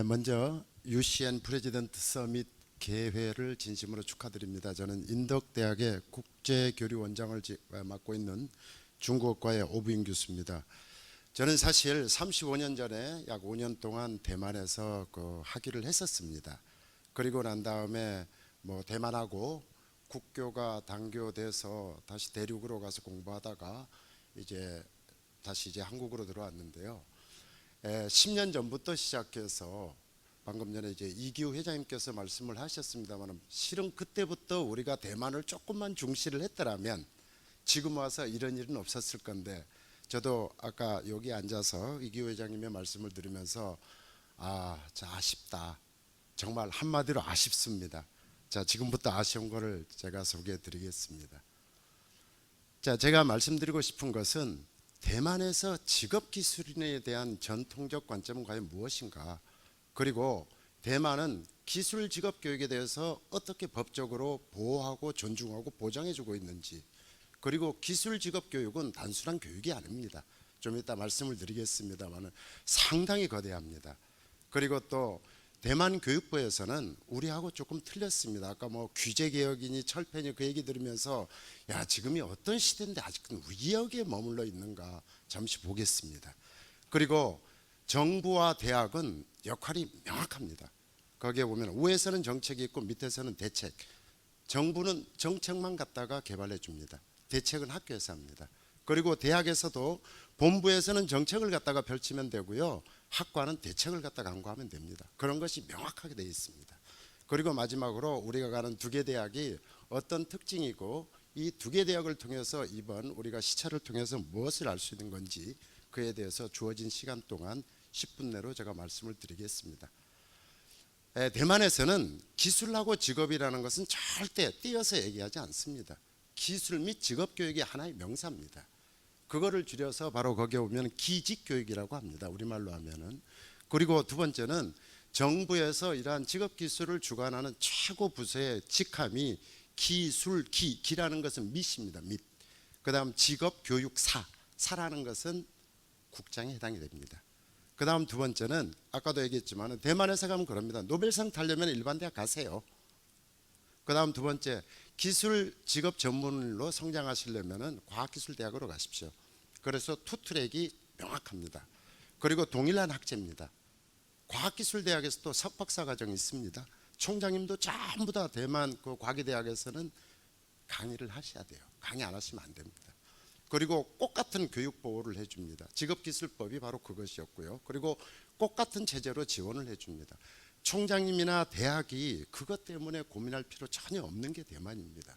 먼저 UCN 프레지던트 서밋 개회를 진심으로 축하드립니다. 저는 인덕대학의 국제교류원장을 맡고 있는 중국어과의 오부인 교수입니다. 저는 사실 35년 전에 약 5년 동안 대만에서 학위를 했었습니다. 그리고 난 다음에 대만하고 국교가 단교돼서 다시 대륙으로 가서 공부하다가 다시 한국으로 들어왔는데요. 10년 전부터 시작해서 방금 전에 이기우 회장님께서 말씀을 하셨습니다만, 실은 그때부터 우리가 대만을 조금만 중시를 했더라면 지금 와서 이런 일은 없었을 건데, 저도 아까 여기 앉아서 이기우 회장님의 말씀을 들으면서 아쉽다, 정말 한마디로 아쉽습니다. 자, 지금부터 아쉬운 거를 제가 소개해 드리겠습니다. 자, 제가 말씀드리고 싶은 것은 대만에서 직업기술인에 대한 전통적 관점은 과연 무엇인가, 그리고 대만은 기술 직업 교육에 대해서 어떻게 법적으로 보호하고 존중하고 보장해주고 있는지, 그리고 기술 직업 교육은 단순한 교육이 아닙니다. 좀 이따 말씀을 드리겠습니다만 상당히 거대합니다. 그리고 또 대만 교육부에서는 우리하고 조금 틀렸습니다. 아까 규제개혁이니 철폐니 그 얘기 들으면서 지금이 어떤 시대인데 아직은 위역에 머물러 있는가 잠시 보겠습니다. 그리고 정부와 대학은 역할이 명확합니다. 거기에 보면 위에서는 정책이 있고 밑에서는 대책. 정부는 정책만 갖다가 개발해 줍니다. 대책은 학교에서 합니다. 그리고 대학에서도 본부에서는 정책을 갖다가 펼치면 되고요, 학과는 대책을 갖다가 강구하면 됩니다. 그런 것이 명확하게 되어 있습니다. 그리고 마지막으로 우리가 가는 두 개 대학이 어떤 특징이고, 이 두 개 대학을 통해서 이번 우리가 시차를 통해서 무엇을 알 수 있는 건지, 그에 대해서 주어진 시간 동안 10분 내로 제가 말씀을 드리겠습니다. 대만에서는 기술하고 직업이라는 것은 절대 띄어서 얘기하지 않습니다. 기술 및 직업 교육이 하나의 명사입니다. 그거를 줄여서 바로 거기에 오면 기직교육이라고 합니다. 우리말로 하면은. 그리고 두 번째는 정부에서 이러한 직업기술을 주관하는 최고 부서의 직함이 기술기라는 것은 밑입니다. 밑. 그 다음 직업교육사, 사라는 것은 국장에 해당이 됩니다. 그 다음 두 번째는 아까도 얘기했지만 대만에서 가면 그럽니다. 노벨상 타려면 일반 대학 가세요. 그 다음 두 번째, 기술 직업 전문으로 성장하시려면 과학기술대학으로 가십시오. 그래서 투트랙이 명확합니다. 그리고 동일한 학제입니다. 과학기술대학에서도 석박사 과정이 있습니다. 총장님도 전부 다 대만 과기대학에서는 강의를 하셔야 돼요. 강의 안 하시면 안 됩니다. 그리고 똑같은 교육 보호를 해줍니다. 직업기술법이 바로 그것이었고요. 그리고 똑같은 체제로 지원을 해줍니다. 총장님이나 대학이 그것 때문에 고민할 필요 전혀 없는 게 대만입니다.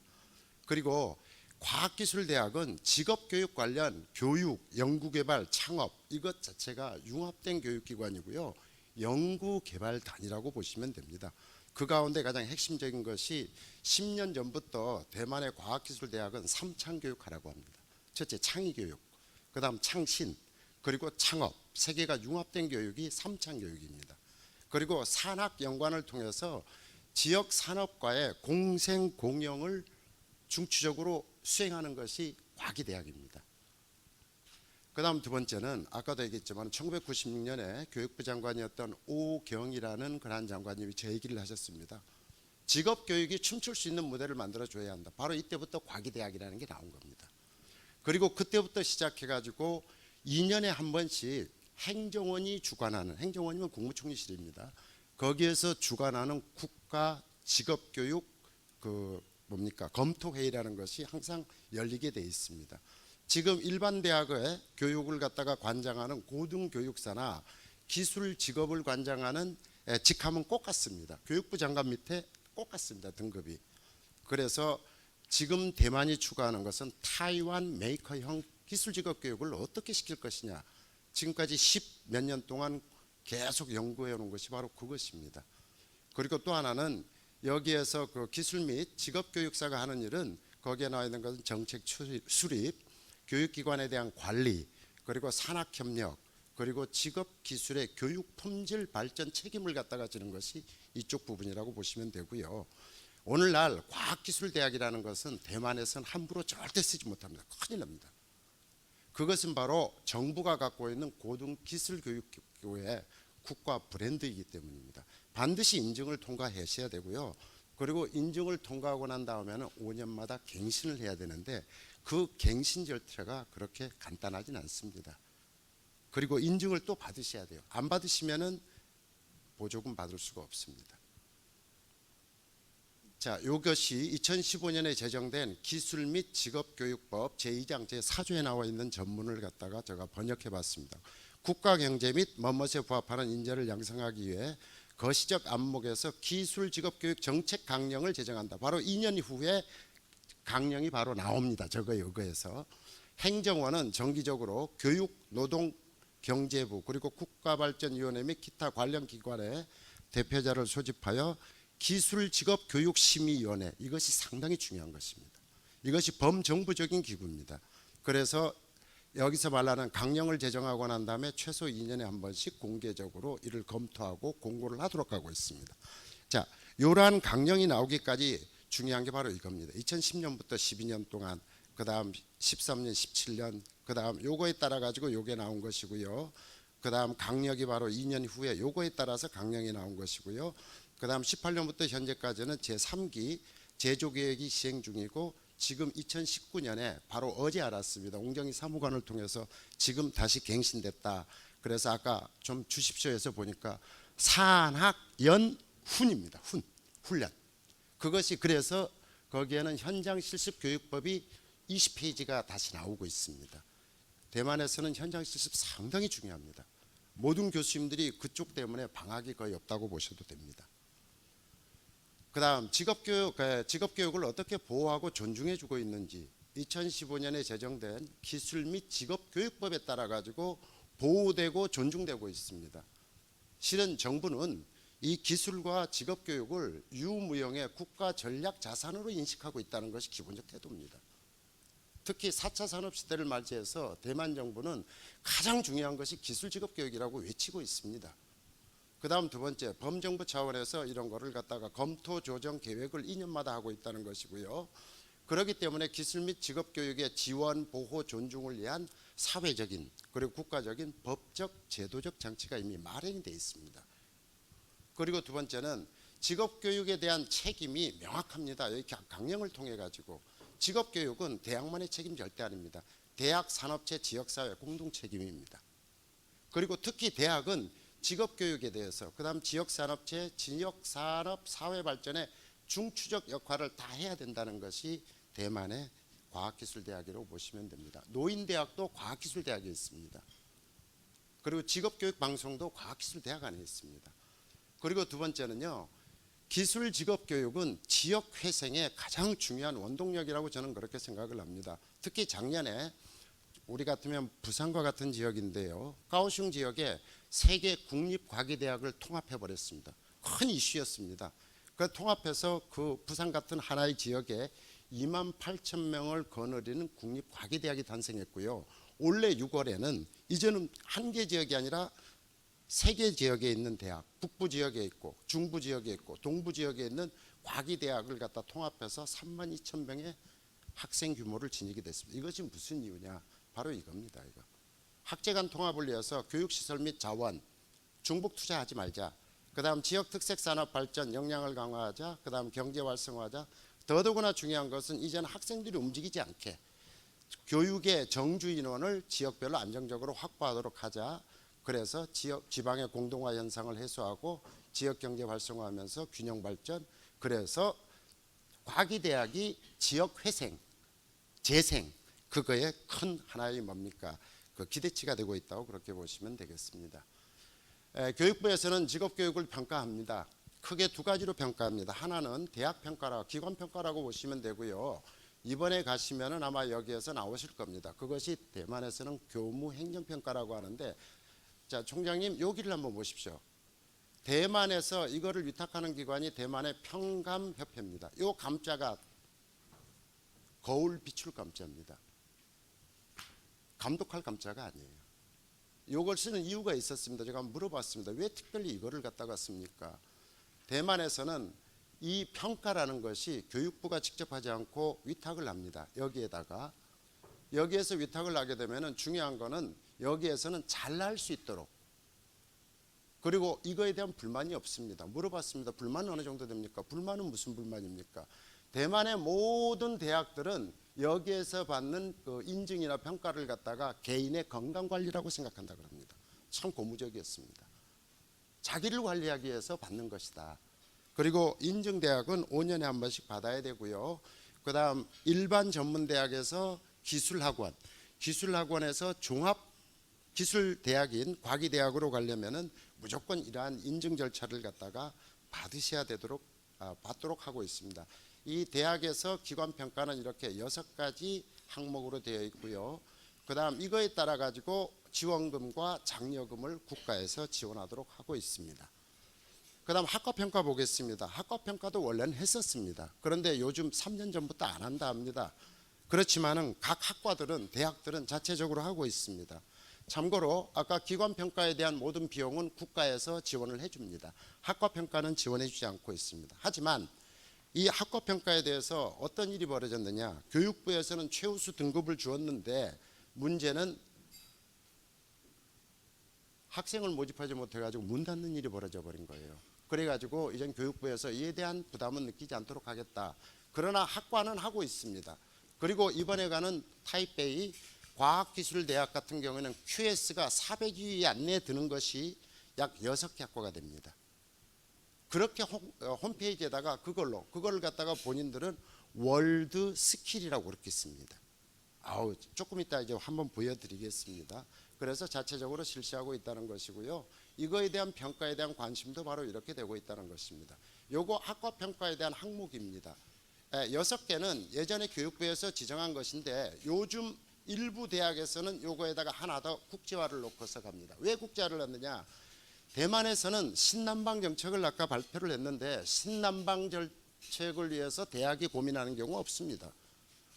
그리고 과학기술대학은 직업교육 관련 교육, 연구개발, 창업, 이것 자체가 융합된 교육기관이고요, 연구개발단이라고 보시면 됩니다. 그 가운데 가장 핵심적인 것이 10년 전부터 대만의 과학기술대학은 3창교육하라고 합니다. 첫째 창의교육, 그 다음 창신, 그리고 창업, 세 개가 융합된 교육이 3창교육입니다. 그리고 산학연관을 통해서 지역 산업과의 공생공영을 중추적으로 수행하는 것이 과기대학입니다. 그 다음 두 번째는 아까도 얘기했지만 1996년에 교육부 장관이었던 오경이라는 그러한 장관님이 제 얘기를 하셨습니다. 직업교육이 춤출 수 있는 무대를 만들어줘야 한다. 바로 이때부터 과기대학이라는 게 나온 겁니다. 그리고 그때부터 시작해가지고 2년에 한 번씩 행정원이 주관하는, 행정원이면 국무총리실입니다. 거기에서 주관하는 국가 직업교육 검토회의라는 것이 항상 열리게 돼 있습니다. 지금 일반 대학의 교육을 갖다가 관장하는 고등교육사나 기술 직업을 관장하는 직함은 꼭 같습니다. 교육부 장관 밑에 꼭 같습니다, 등급이. 그래서 지금 대만이 추구하는 것은 타이완 메이커형 기술 직업 교육을 어떻게 시킬 것이냐, 지금까지 10몇 년 동안 계속 연구해 오는 것이 바로 그것입니다. 그리고 또 하나는 여기에서 기술 및 직업교육사가 하는 일은, 거기에 나와 있는 것은 정책 수립, 교육기관에 대한 관리, 그리고 산학협력, 그리고 직업기술의 교육 품질 발전 책임을 갖다가 지는 것이 이쪽 부분이라고 보시면 되고요. 오늘날 과학기술대학이라는 것은 대만에서는 함부로 절대 쓰지 못합니다. 큰일 납니다. 그것은 바로 정부가 갖고 있는 고등기술교육부의 국가 브랜드이기 때문입니다. 반드시 인증을 통과하셔야 되고요. 그리고 인증을 통과하고 난 다음에는 5년마다 갱신을 해야 되는데 그 갱신 절차가 그렇게 간단하진 않습니다. 그리고 인증을 또 받으셔야 돼요. 안 받으시면은 보조금 받을 수가 없습니다. 자, 이것이 2015년에 제정된 기술 및 직업교육법 제2장 제4조에 나와 있는 전문을 갖다가 제가 번역해 봤습니다. 국가경제 및 뭐뭇에 부합하는 인재를 양성하기 위해 거시적 안목에서 기술 직업교육 정책 강령을 제정한다. 바로 2년 후에 강령이 바로 나옵니다. 이거에서 행정원은 정기적으로 교육, 노동, 경제부 그리고 국가발전위원회 및 기타 관련 기관의 대표자를 소집하여 기술직업교육심의위원회, 이것이 상당히 중요한 것입니다. 이것이 범정부적인 기구입니다. 그래서 여기서 말하는 강령을 제정하고 난 다음에 최소 2년에 한 번씩 공개적으로 이를 검토하고 공고를 하도록 하고 있습니다. 자, 이러한 강령이 나오기까지 중요한 게 바로 이겁니다. 2010년부터 12년 동안, 그 다음 13년, 17년, 그 다음 요거에 따라 가지고 요게 나온 것이고요. 그 다음 강력이 바로 2년 후에 요거에 따라서 강령이 나온 것이고요. 그 다음 18년부터 현재까지는 제3기 제조계획이 시행 중이고 지금 2019년에 바로 어제 알았습니다. 옹정희 사무관을 통해서 지금 다시 갱신됐다. 그래서 아까 좀 주십시오 해서 보니까 산학연훈입니다. 훈련. 그것이 그래서 거기에는 현장 실습 교육법이 20페이지가 다시 나오고 있습니다. 대만에서는 현장 실습 상당히 중요합니다. 모든 교수님들이 그쪽 때문에 방학이 거의 없다고 보셔도 됩니다. 그 다음 직업교육을 어떻게 보호하고 존중해주고 있는지 2015년에 제정된 기술 및 직업교육법에 따라 가지고 보호되고 존중되고 있습니다. 실은 정부는 이 기술과 직업교육을 유무형의 국가 전략 자산으로 인식하고 있다는 것이 기본적 태도입니다. 특히 4차 산업시대를 맞이해서 대만 정부는 가장 중요한 것이 기술 직업교육이라고 외치고 있습니다. 그 다음 두 번째, 범정부 차원에서 이런 거를 갖다가 검토 조정 계획을 2년마다 하고 있다는 것이고요. 그렇기 때문에 기술 및 직업교육의 지원, 보호, 존중을 위한 사회적인 그리고 국가적인 법적, 제도적 장치가 이미 마련이 되어 있습니다. 그리고 두 번째는 직업교육에 대한 책임이 명확합니다. 여기 강령을 통해 가지고 직업교육은 대학만의 책임 절대 아닙니다. 대학, 산업체, 지역사회 공동 책임입니다. 그리고 특히 대학은 직업교육에 대해서 그 다음 지역산업체, 지역산업 사회발전의 중추적 역할을 다 해야 된다는 것이 대만의 과학기술대학이라고 보시면 됩니다. 노인대학도 과학기술대학에 있습니다. 그리고 직업교육방송도 과학기술대학 안에 있습니다. 그리고 두 번째는요, 기술 직업교육은 지역회생의 가장 중요한 원동력이라고 저는 그렇게 생각을 합니다. 특히 작년에 우리 같으면 부산과 같은 지역인데요, 카오슝 지역에 세계 국립과기대학을 통합해버렸습니다. 큰 이슈였습니다. 그 통합해서 그 부산 같은 하나의 지역에 28,000명을 거느리는 국립과기대학이 탄생했고요. 올해 6월에는 이제는 한 개 지역이 아니라 세 개 지역에 있는 대학, 북부 지역에 있고 중부 지역에 있고 동부 지역에 있는 과기대학을 갖다 통합해서 32,000명의 학생 규모를 지니게 됐습니다. 이것이 무슨 이유냐? 바로 이겁니다. 이거. 학제간 통합을 위해서 교육시설 및 자원, 중복 투자하지 말자. 그 다음 지역 특색 산업 발전 역량을 강화하자. 그 다음 경제 활성화하자. 더더구나 중요한 것은 이제는 학생들이 움직이지 않게 교육의 정주 인원을 지역별로 안정적으로 확보하도록 하자. 그래서 지방의 공동화 현상을 해소하고 지역 경제 활성화하면서 균형 발전. 그래서 과기대학이 지역 회생, 재생, 그거에 큰 하나의 뭡니까? 그 기대치가 되고 있다고 그렇게 보시면 되겠습니다. 교육부에서는 직업교육을 평가합니다. 크게 두 가지로 평가합니다. 하나는 대학평가라, 기관평가라고 보시면 되고요. 이번에 가시면은 아마 여기에서 나오실 겁니다. 그것이 대만에서는 교무행정평가라고 하는데, 자, 총장님 여기를 한번 보십시오. 대만에서 이거를 위탁하는 기관이 대만의 평감협회입니다. 이 감자가 거울 비출 감자입니다. 감독할 감자가 아니에요. 이걸 쓰는 이유가 있었습니다. 제가 물어봤습니다. 왜 특별히 이거를 갖다가 씁니까? 대만에서는 이 평가라는 것이 교육부가 직접 하지 않고 위탁을 합니다. 여기에서 위탁을 하게 되면 중요한 거는 여기에서는 잘날 수 있도록, 그리고 이거에 대한 불만이 없습니다. 물어봤습니다. 불만은 어느 정도 됩니까? 불만은 무슨 불만입니까? 대만의 모든 대학들은 여기에서 받는 그 인증이나 평가를 갖다가 개인의 건강 관리라고 생각한다 그럽니다. 참 고무적이었습니다. 자기를 관리하기 위해서 받는 것이다. 그리고 인증대학은 5년에 한 번씩 받아야 되고요. 그 다음 일반 전문대학에서 기술학원에서 종합기술대학인 과기대학으로 가려면은 무조건 이러한 인증 절차를 갖다가 받도록 하고 있습니다. 이 대학에서 기관평가는 이렇게 6가지 항목으로 되어 있고요. 그 다음 이거에 따라 가지고 지원금과 장려금을 국가에서 지원하도록 하고 있습니다. 그 다음 학과평가 보겠습니다. 학과평가도 원래는 했었습니다. 그런데 요즘 3년 전부터 안 한다 합니다. 그렇지만은 각 학과들은 대학들은 자체적으로 하고 있습니다. 참고로 아까 기관평가에 대한 모든 비용은 국가에서 지원을 해줍니다. 학과평가는 지원해 주지 않고 있습니다. 하지만 이 학과평가에 대해서 어떤 일이 벌어졌느냐, 교육부에서는 최우수 등급을 주었는데 문제는 학생을 모집하지 못해가지고 문 닫는 일이 벌어져 버린 거예요. 그래가지고 이젠 교육부에서 이에 대한 부담은 느끼지 않도록 하겠다. 그러나 학과는 하고 있습니다. 그리고 이번에 가는 타이베이 과학기술대학 같은 경우에는 QS가 400위 안내에 드는 것이 약 6개 학과가 됩니다. 그렇게 홈페이지에다가 그걸 갖다가 본인들은 월드 스킬이라고 그렇게 씁니다. 조금 이따 이제 한번 보여드리겠습니다. 그래서 자체적으로 실시하고 있다는 것이고요. 이거에 대한 평가에 대한 관심도 바로 이렇게 되고 있다는 것입니다. 요거 학과 평가에 대한 항목입니다. 6개는 예전에 교육부에서 지정한 것인데 요즘 일부 대학에서는 요거에다가 하나 더 국제화를 놓고서 갑니다. 왜 국제화를 했느냐? 대만에서는 신남방 정책을 아까 발표를 했는데 신남방 정책을 위해서 대학이 고민하는 경우 없습니다.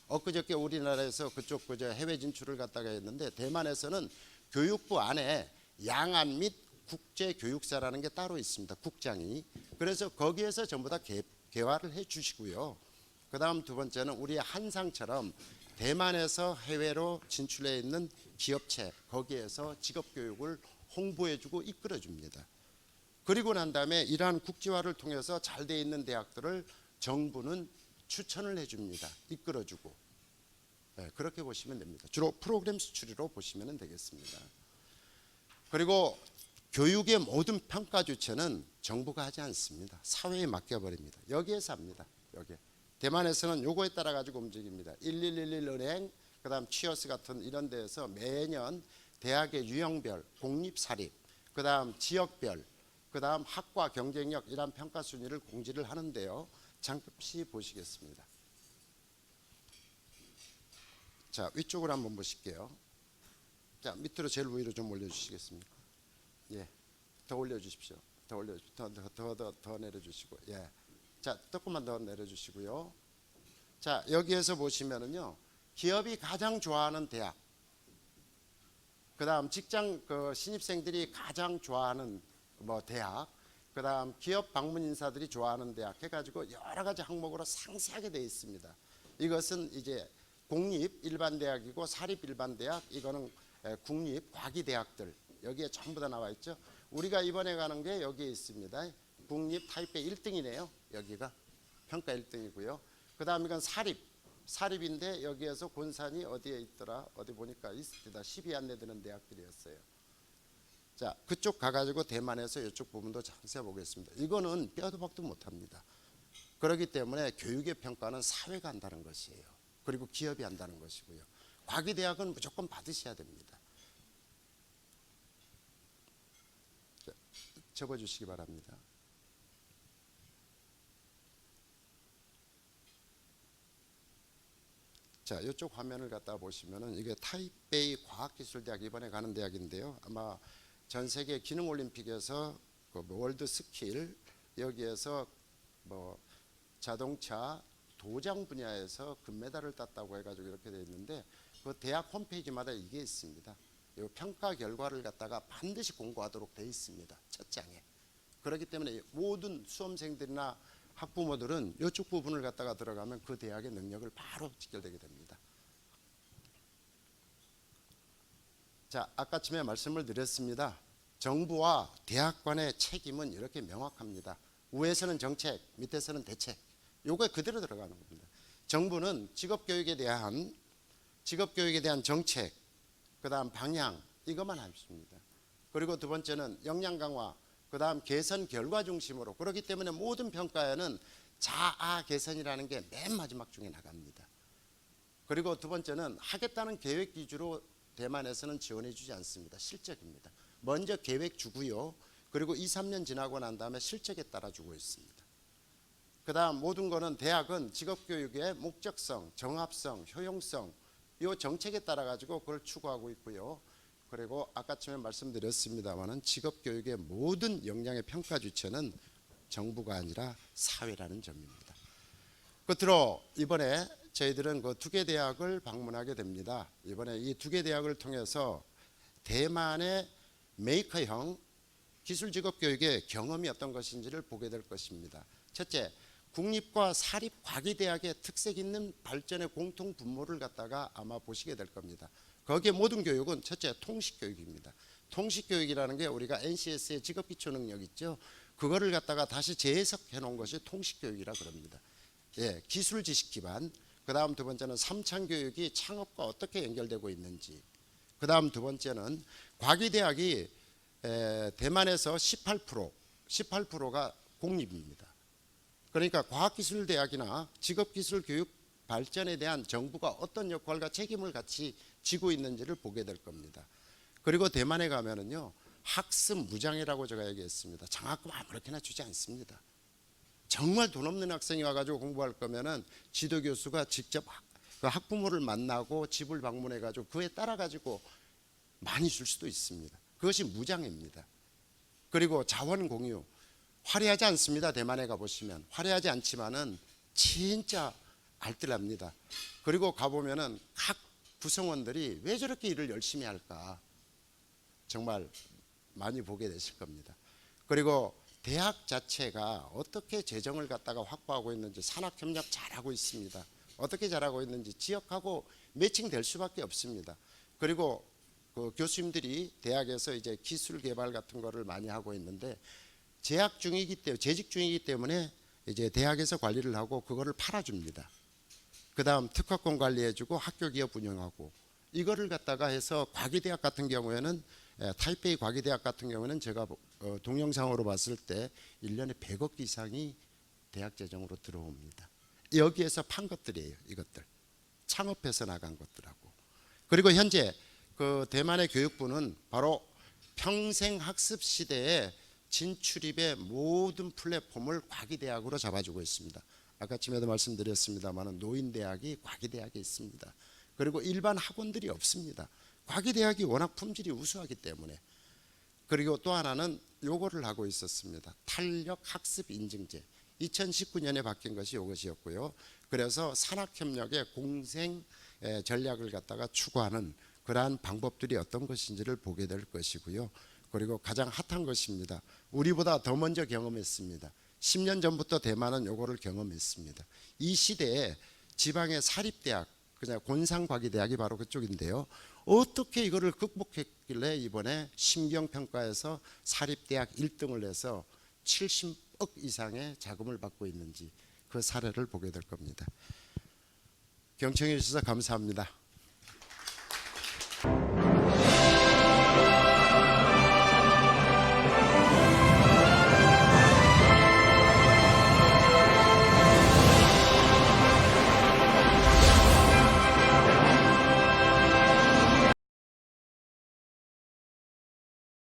엊그저께 우리나라에서 그쪽 해외 진출을 갖다가 했는데 대만에서는 교육부 안에 양안 및 국제교육사라는 게 따로 있습니다. 국장이. 그래서 거기에서 전부 다 개화를 해 주시고요. 그 다음 두 번째는 우리 한상처럼 대만에서 해외로 진출해 있는 기업체 거기에서 직업교육을 홍보해주고 이끌어줍니다. 그리고 난 다음에 이러한 국제화를 통해서 잘 돼 있는 대학들을 정부는 추천을 해줍니다. 이끌어주고. 그렇게 보시면 됩니다. 주로 프로그램 수출로 보시면 되겠습니다. 그리고 교육의 모든 평가 주체는 정부가 하지 않습니다. 사회에 맡겨버립니다. 여기에서 합니다. 여기. 대만에서는 요거에 따라 가지고 움직입니다. 1111 은행, 그 다음 취어스 같은 이런 데에서 매년 대학의 유형별, 공립, 사립, 그 다음 지역별, 그 다음 학과 경쟁력 이런 평가 순위를 공지를 하는데요. 잠시 보시겠습니다. 자, 위쪽으로 한번 보실게요. 자, 밑으로 제일 위로 좀 올려주시겠습니까? 예, 더 올려주십시오. 더 내려주시고, 예. 자, 조금만 더 내려주시고요. 자, 여기에서 보시면은요, 기업이 가장 좋아하는 대학, 그 다음 직장 신입생들이 가장 좋아하는 대학, 그 다음 기업 방문 인사들이 좋아하는 대학 해가지고 여러 가지 항목으로 상세하게 되어 있습니다. 이것은 이제 공립 일반 대학이고 사립 일반 대학, 이거는 국립 과기 대학들 여기에 전부 다 나와 있죠. 우리가 이번에 가는 게 여기에 있습니다. 국립 타이베이 1등이네요. 여기가 평가 1등이고요. 그 다음 이건 사립인데 여기에서 곤산이 어디에 있더라? 어디 보니까 있습니다. 10위 안내 드는 대학들이었어요. 자, 그쪽 가가지고 대만에서 이쪽 부분도 자세히 보겠습니다. 이거는 뼈도 박도 못합니다. 그렇기 때문에 교육의 평가는 사회가 한다는 것이에요. 그리고 기업이 한다는 것이고요. 과기대학은 무조건 받으셔야 됩니다. 자, 접어주시기 바랍니다. 자, 이쪽 화면을 갖다 보시면은 이게 타이베이 과학기술대학 이번에 가는 대학인데요. 아마 전 세계 기능올림픽에서 월드 스킬 여기에서 자동차 도장 분야에서 금메달을 땄다고 해가지고 이렇게 되어 있는데 그 대학 홈페이지마다 이게 있습니다. 이 평가 결과를 갖다가 반드시 공고하도록 되어 있습니다. 첫 장에. 그렇기 때문에 모든 수험생들이나 학부모들은 이쪽 부분을 갖다가 들어가면 그 대학의 능력을 바로 직결되게 됩니다. 자, 아까쯤에 말씀을 드렸습니다. 정부와 대학 간의 책임은 이렇게 명확합니다. 위에서는 정책, 밑에서는 대책. 요거 그대로 들어가는 겁니다. 정부는 직업교육에 대한 정책, 그다음 방향 이것만 하십니다. 그리고 두 번째는 역량 강화, 그다음 개선 결과 중심으로. 그렇기 때문에 모든 평가에는 자아 개선이라는 게 맨 마지막 중에 나갑니다. 그리고 두 번째는 하겠다는 계획 위주로 대만에서는 지원해 주지 않습니다. 실적입니다. 먼저 계획 주고요. 그리고 2, 3년 지나고 난 다음에 실적에 따라 주고 있습니다. 그 다음 모든 거는 대학은 직업교육의 목적성, 정합성, 효용성 이 정책에 따라 가지고 그걸 추구하고 있고요. 그리고 아까쯤에 말씀드렸습니다마는 직업교육의 모든 역량의 평가 주체는 정부가 아니라 사회라는 점입니다. 끝으로 이번에 저희들은 그 두 개 대학을 방문하게 됩니다. 이번에 이 두 개 대학을 통해서 대만의 메이커형 기술직업교육의 경험이 어떤 것인지를 보게 될 것입니다. 첫째, 국립과 사립과기대학의 특색 있는 발전의 공통 분모를 갖다가 아마 보시게 될 겁니다. 거기에 모든 교육은 첫째 통식교육입니다. 통식교육이라는 게 우리가 NCS의 직업기초능력 있죠. 그거를 갖다가 다시 재해석해 놓은 것이 통식교육이라 그럽니다. 예, 기술 지식 기반. 그 다음 두 번째는 삼창교육이 창업과 어떻게 연결되고 있는지. 그 다음 두 번째는 과기대학이 대만에서 18%가 공립입니다. 그러니까 과학기술대학이나 직업기술교육 발전에 대한 정부가 어떤 역할과 책임을 같이 지고 있는지를 보게 될 겁니다. 그리고 대만에 가면은요, 학습 무장애라고 제가 얘기했습니다. 장학금 아무렇게나 주지 않습니다. 정말 돈 없는 학생이 와가지고 공부할 거면은 지도교수가 직접 그 학부모를 만나고 집을 방문해가지고 그에 따라가지고 많이 줄 수도 있습니다. 그것이 무장애입니다. 그리고 자원 공유. 화려하지 않습니다. 대만에 가보시면. 화려하지 않지만은 진짜 알뜰합니다. 그리고 가보면은 각 구성원들이 왜 저렇게 일을 열심히 할까 정말 많이 보게 되실 겁니다. 그리고 대학 자체가 어떻게 재정을 갖다가 확보하고 있는지 산학협력 잘하고 있습니다. 어떻게 잘하고 있는지 지역하고 매칭될 수밖에 없습니다. 그리고 그 교수님들이 대학에서 이제 기술 개발 같은 거를 많이 하고 있는데 재직 중이기 때문에 이제 대학에서 관리를 하고 그거를 팔아줍니다. 그 다음 특허권 관리해주고 학교 기업 운영하고 이거를 갖다가 해서 과기대학 같은 경우에는 타이페이 과기대학 같은 경우는 제가 동영상으로 봤을 때 1년에 100억 이상이 대학 재정으로 들어옵니다. 여기에서 판 것들이에요. 이것들 창업해서 나간 것들하고. 그리고 현재 그 대만의 교육부는 바로 평생학습 시대에 진출입의 모든 플랫폼을 과기대학으로 잡아주고 있습니다. 아까쯤에도 말씀드렸습니다만 노인대학이 과기대학에 있습니다. 그리고 일반 학원들이 없습니다. 과기대학이 워낙 품질이 우수하기 때문에. 그리고 또 하나는 요거를 하고 있었습니다. 탄력학습 인증제. 2019년에 바뀐 것이 이것이었고요. 그래서 산학협력의 공생 전략을 갖다가 추구하는 그러한 방법들이 어떤 것인지를 보게 될 것이고요. 그리고 가장 핫한 것입니다. 우리보다 더 먼저 경험했습니다. 10년 전부터 대만은 요거를 경험했습니다. 이 시대에 지방의 사립대학, 그냥 곤산과기대학이 바로 그쪽인데요. 어떻게 이거를 극복했길래 이번에 심경평가에서 사립대학 1등을 해서 70억 이상의 자금을 받고 있는지 그 사례를 보게 될 겁니다. 경청해 주셔서 감사합니다.